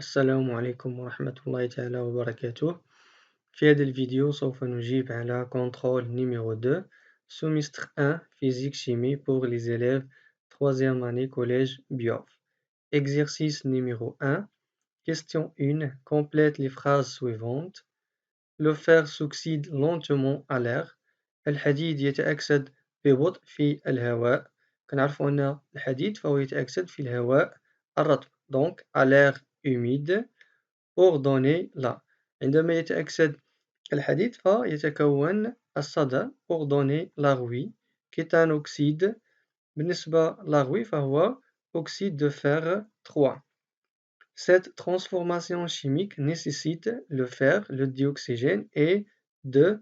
السلام عليكم ورحمة الله تعالى وبركاته. في هذا الفيديو سوف نجيب على contrôle numéro 2 semestre 1 physique chimie pour les élèves 3e année collège BIOF. Exercice numéro 1. Question 1. Complète les phrases suivantes. Le fer s'oxyde lentement à l'air. الحديد يتأكسد ببطء في الهواء. كنعرفوا أن الحديد فهو يتأكسد في الهواء الرطب. Donc à l'air humide. ordonner la. عندما يتأكسد الحديد فيتكون الصدى ordonner l'argouille qui est un oxyde. بالنسبة l'argouille فهو oxyde de fer 3. Cette transformation chimique nécessite le fer, le dioxygène et de.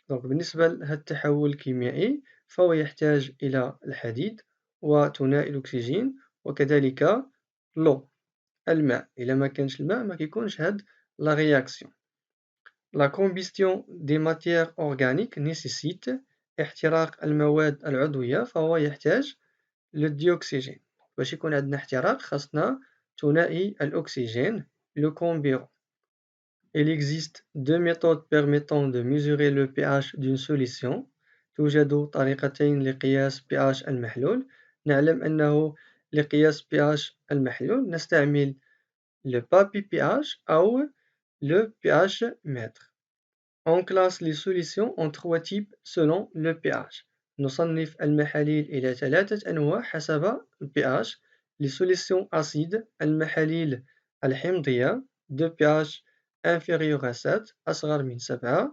donc بالنسبة لهذا التحول الكيميائي فهو يحتاج إلى الحديد وثنائي الأكسجين وكذلك l'eau الماء. إلا ما كانش الماء ما كيكونش هاد la réaction. La combustion des matières organiques nécessite احتراق المواد العضوية فهو يحتاج le dioxygène. باش يكون عندنا احتراق خاصنا ثنائي الأكسجين le carburant. Il existe deux méthodes permettant de mesurer le pH d'une solution. توجد طريقتين لقياس pH المحلول. نعلم أنه لقياس pH المحلول نستعمل le papier pH أو le pH mètre. On classe les solutions en trois types selon le pH. نصنف المحاليل إلى ثلاثة أنواع حسب le pH. Les solutions acides المحاليل الحمضية de pH inférieur à 7 أصغر من 7.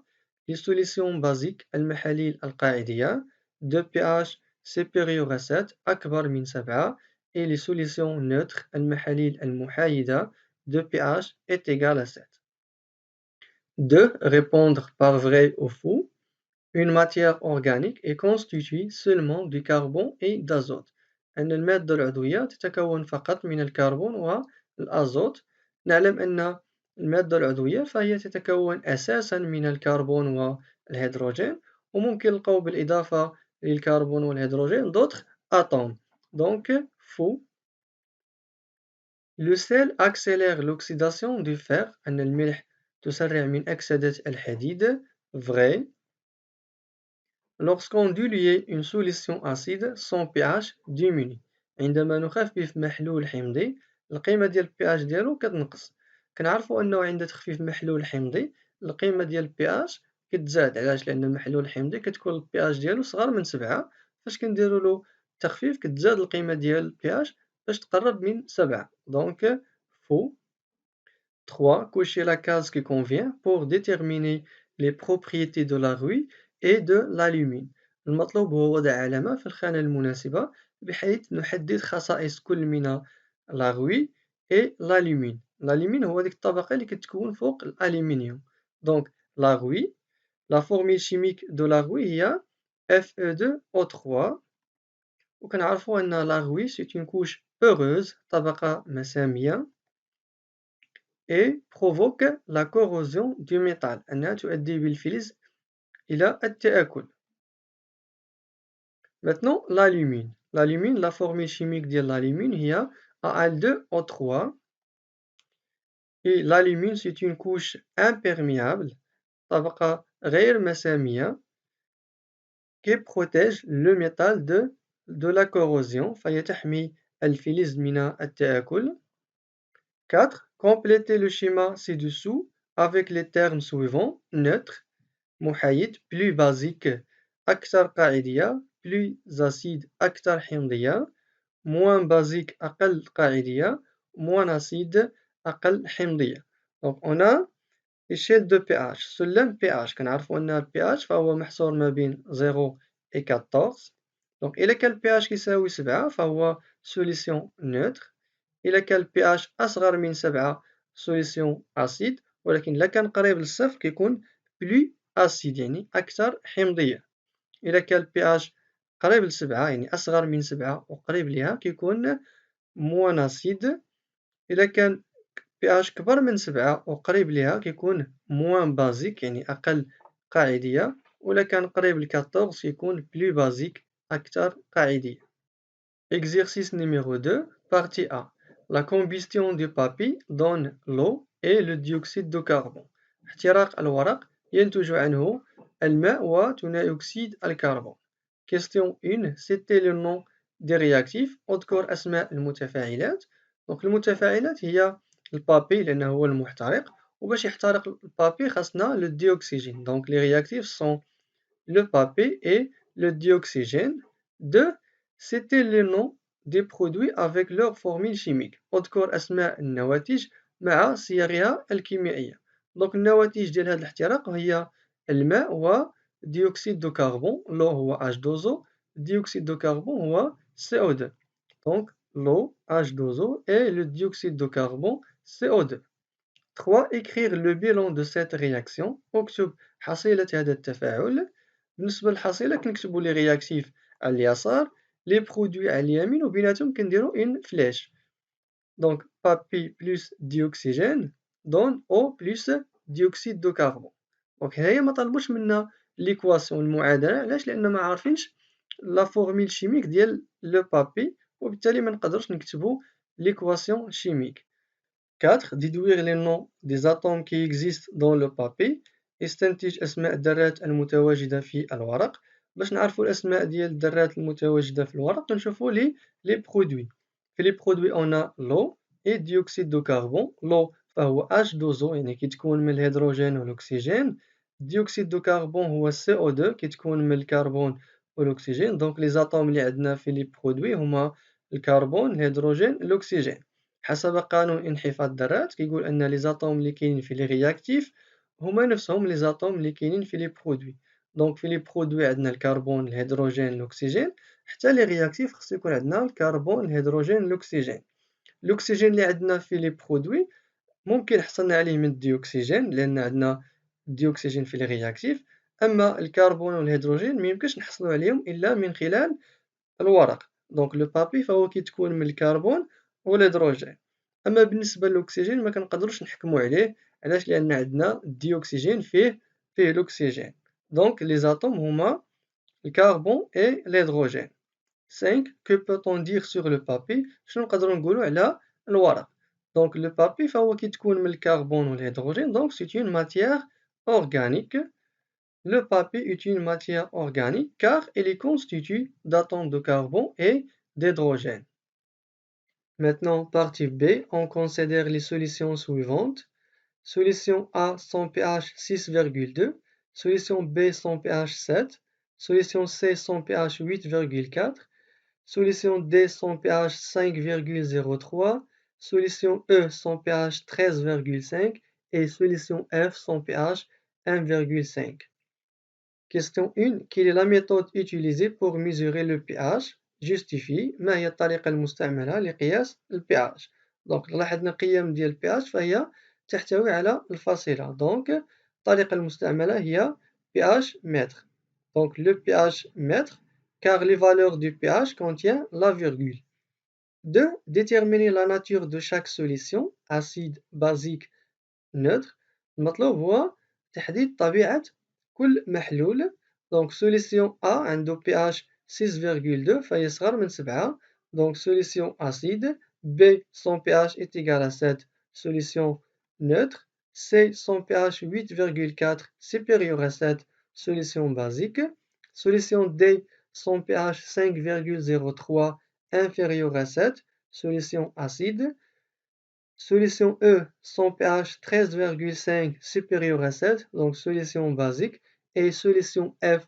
Les solutions basiques المحاليل القاعدية de pH supérieur à 7 أكبر من 7. et les solutions neutres المحاليل المحايدة de pH est égal à 7. 2. Répondre par vrai ou faux. Une matière organique est constituée seulement du carbone et d'azote. أن المادة العضوية تتكون فقط من الكربون والأزوت. نعلم أن المادة العضوية فهي تتكون أساسا من الكربون والهيدروجين وممكن نلقاو بالإضافة للكربون والهيدروجين d'autres atomes. donc faux. Le sel accélère l'oxydation du fer. أن الملح تسرع من أكسدة الحديد. vrai. Lorsqu'on dilue une solution acide, son pH diminue. عندما نخفف محلول حمضي القيمة ديال pH ديالو كتنقص. كنعرفوا أنه عند تخفيف محلول حمضي القيمة ديال pH كتزاد. علاش؟ لأن المحلول الحمضي كتكون pH ديالو صغر من 7. فاش كنديرولو تخفيف كتزاد القيمة ديال pH باش تقرب من 7. donc faux. 3. Cocher la case qui convient pour déterminer les propriétés de la rouille et de l'alumine. المطلوب هو وضع علامة في الخانة المناسبة بحيث نحدد خصائص كل من la rouille et l'alumine. l'alumine هو ديك الطبقة اللي كتكون فوق الألمنيوم. donc la rouille, la formule chimique de la rouille هي Fe2O3 وكنعرفوا أن la rouille c'est une couche peureuse طبقة مسامية et provoque la corrosion du métal. أنها تؤدي بالفلز إلى التآكل. Maintenant l'alumine. L'alumine, la formule chimique de l'alumine هي Al2O3 et l'alumine c'est une couche imperméable طبقة غير مسامية qui protège le métal de la corrosion فهي تحمي الفلز من التآكل. 4. Complétez le schéma ci-dessous avec les termes suivants. neutre, محايد, plus basique, أكثر قاعدية, plus acide, أكثر حمضية, moins basique, أقل قاعدية, moins acide, أقل حمضية. donc on a échelle de pH. سلم pH كنعرفوا أن pH فهو محصور ما بين 0 et 14. donc إلا كان pH كيساوي 7 فهو solution neutre. إلا كان pH أصغر من 7 solution acide. ولكن إلا كان قريب للصفر كيكون plus acide يعني أكثر حمضية. إلا كان pH قريب ل7 يعني أصغر من 7 وقريب ليها كيكون moins acide. إلا كان pH كبر من 7 وقريب ليها كيكون moins basique يعني أقل قاعدية. وإلا كان قريب ل 14 كيكون plus basique أكثر قاعدية. Exercice numéro 2 partie A. La combustion du papier donne l'eau et le dioxyde de carbone. احتراق الورق ينتج عنه الماء وثاني أكسيد الكربون. Question 1. C'était le nom des réactifs. اذكر أسماء المتفاعلات. دونك المتفاعلات هي البابي لأنه هو المحترق، وباش يحترق البابي خاصنا le dioxygène. Donc les réactifs sont le papier et le dioxygène. 2. C'était le nom des produits avec leur formule chimique. اذكر أسماء النواتج مع صيغها الكيميائية. دونك النواتج ديال هذا الاحتراق هي الماء و ديوكسيد دو كربون. لو هو H2O, dioxyde de carbone هو CO2. Donc l'eau H2O et le dioxyde de carbone CO2. 3. Écrire le bilan de cette réaction. اكتب حصيلة هذا التفاعل. بالنسبة للحصيلة كنكتبو لي رياكتيف على اليسار، لي برودوي على اليمين، وبيناتهم كنديرو اون فلاش. دونك بابي بلس ديوكسيجين دون او بلس ديوكسيد دو كربون. دونك هنايا مطالبوش منا ليكواسيون المعادلة، علاش؟ لأن ما عارفينش لا فورميل شيميك ديال لو بابي، وبالتالي منقدروش نكتبو ليكواسيون شيميك. 4. Déduire les noms des atomes qui existent dans le papier. استنتج أسماء الذرات المتواجدة في الورق. باش نعرفو الأسماء ديال الذرات المتواجدة في الورق نشوفو لي برودوي. في لي برودوي on a l'eau et dioxyde de carbone. l'eau فهو H2O يعني كيتكون من الهيدروجين والأكسجين. dioxyde de carbone هو CO2 كيتكون من الكربون والأكسجين. دونك لي زاتوم اللي عندنا في لي برودوي هما الكربون، الهيدروجين، الأكسجين. حسب قانون انحفاض الذرات كيقول أن لي زاتوم اللي كاينين في لي رياكتيف هما نفسهم لي زاتوم اللي كاينين في لي برودوي. دونك في لي برودوي عندنا الكربون، الهيدروجين، الأكسجين. حتى لي رياكتيف خصو يكون عندنا الكربون، الهيدروجين، الأكسجين. الأكسجين اللي عندنا في لي برودوي ممكن حصلنا عليه من الديوكسيجين لأن عندنا الديوكسيجين في لي رياكتيف، أما الكربون والهيدروجين ميمكنش نحصلو عليهم إلا من خلال الورق. دونك لو بابي فهو كيتكون من الكربون والهيدروجين. أما بالنسبة للأكسجين مكنقدروش نحكمو عليه، علاش؟ لأن عندنا الديوكسيجين فيه الأكسجين. دونك لي زاتوم هما الكربون et l'hydrogène. 5. Que peut-on dire sur le papier? شنو نقدرو نقولو على الورق؟ دونك لو بابي فهو كيتكون من الكربون والهيدروجين. دونك c'est une matière organique. Le papier est une matière organique car elle est constituée d'atomes de carbone et d'hydrogène. Maintenant, partie B, on considère les solutions suivantes. Solution A son pH 6,2, solution B son pH 7, solution C son pH 8,4, solution D son pH 5,03, solution E son pH 13,5 et solution F son pH 1,5. Question 1. Quelle est la méthode utilisée pour mesurer le pH? Justifie. ما هي الطريقة المستعملة لقياس ال pH؟ دونك لاحظنا قيم ديال pH فهي تحتوي على الفاصلة. دونك الطريقة المستعملة هي pH mètre. Donc le pH mètre car les valeurs du pH contient la virgule. 2. Déterminer la nature de chaque solution acide, basique, neutre. المطلوب هو تحديد طبيعة كل محلول. دونك solution A عنده pH 6,2 فهي صغر من 7. دونك solution acide. B son pH est égal à 7, solution neutre. C son pH 8,4 supérieur à 7, solution basique. Solution D son pH 5,03 inférieur à 7, solution acide. Solution E, son pH 13,5 supérieur à 7, donc solution basique. Et solution F,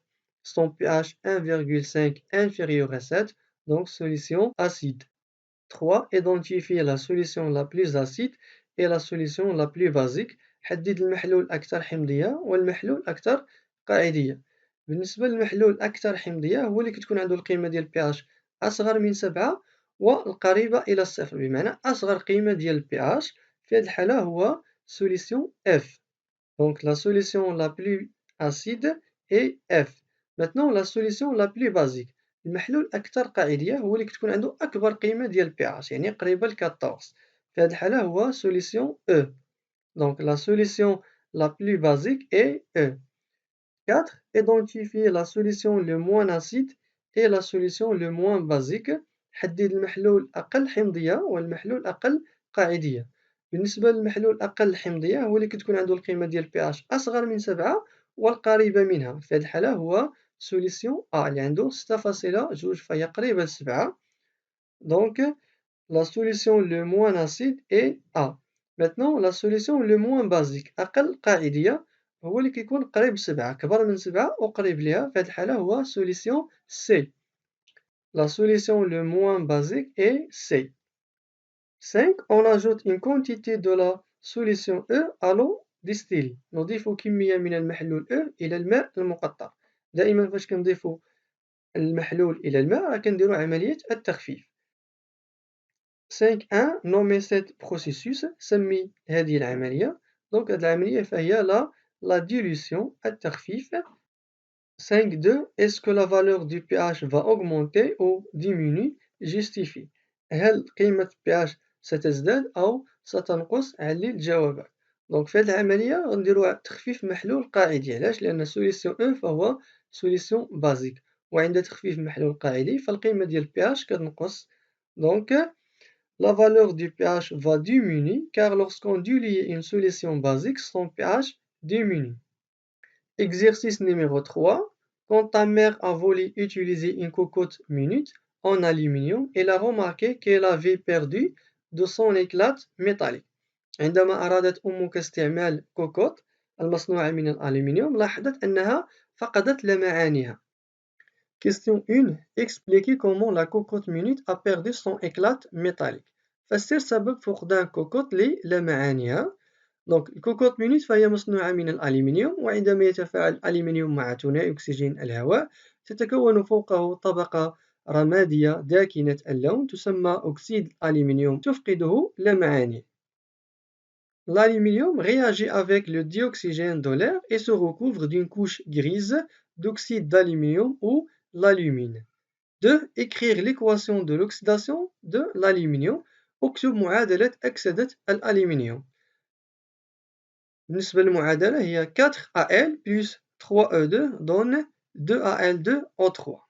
son pH 1,5 inférieur à 7, donc solution acide. 3. Identifier la solution la plus acide et la solution la plus basique. حدد المحلول الأكثر حمضية والمحلول الأكثر قاعدية. بالنسبة للمحلول الأكثر حمضية هو اللي كتكون عنده القيمة ديال pH أصغر من 7 والقريبة إلى الصفر، بمعنى أصغر قيمة ديال pH في هذه الحالة هو solution F. Donc la solution la plus acide est F. Maintenant la solution la plus basique. المحلول الأكثر قاعدية هو اللي كتكون عنده أكبر قيمة ديال pH يعني قريبة ل 14. في هذه الحالة هو solution E. Donc la solution la plus basique est E. 4. Identifier la solution le moins acide et la solution le moins basique. حدد المحلول أقل حمضية والمحلول أقل قاعدية. بالنسبة للمحلول أقل حمضية هو اللي كتكون عنده القيمة ديال pH أصغر من 7 والقريبة منها، في هذه الحالة هو solution A اللي عنده 6.2 فهي قريبة ل 7. Donc la solution le moins acide est A. Maintenant la solution le moins basique أقل قاعدية هو اللي كيكون قريب ل 7 كبر من 7 وقريب ليها، في هذه الحالة هو solution C. La solution le moins basique est C. 5. On ajoute une quantité de la solution E à l'eau distillée. نضيف كمية من المحلول E إلى الماء المقطر. دائما فاش كنضيفو المحلول إلى الماء راه كنديرو عملية التخفيف. 5.1 nommer cet processus سمي هذه العملية. دونك هذه العملية فهي la dilution التخفيف. 5.2 Est-ce que la valeur du pH va augmenter ou diminuer? Justifie. هل قيمة pH ستزداد أو ستنقص؟ علل الجوابات. دونك في هذه العملية غنديرو تخفيف محلول قاعدي. علاش؟ لأن solution E فهو solution basique، وعند تخفيف محلول قاعدي فالقيمة ديال pH كتنقص. دونك la valeur du pH va diminuer car lorsqu'on dilue une solution basique, son pH diminue. Exercice numéro 3. Quand ta mère a voulu utiliser une cocotte minute en aluminium, elle a remarqué qu'elle avait perdu de son éclat métallique. عندما أرادت أمك استعمال كوكوت المصنوعة من الألمنيوم لاحظت أنها فقدت لمعانها. Question 1. Expliquez comment la cocotte minute a perdu son éclat métallique. فسر سبب فقدان كوكوت لمعانها. دونك الكوكوت مينيت فهي مصنوعة من الألمنيوم، وعندما يتفاعل الألمنيوم مع ثاني أكسجين الهواء تتكون فوقه طبقة رمادية داكنة اللون تسمى أكسيد الألمنيوم تفقده لمعانه. L'aluminium réagit avec le dioxygène de l'air et se recouvre d'une couche grise d'oxyde d'aluminium ou l'alumine. 2. Écrire l'équation de l'oxydation de l'aluminium. اكتب معادلة أكسدة الألمنيوم. بالنسبة للمعادلة هي 4Al plus 3E2 donne 2Al2O3.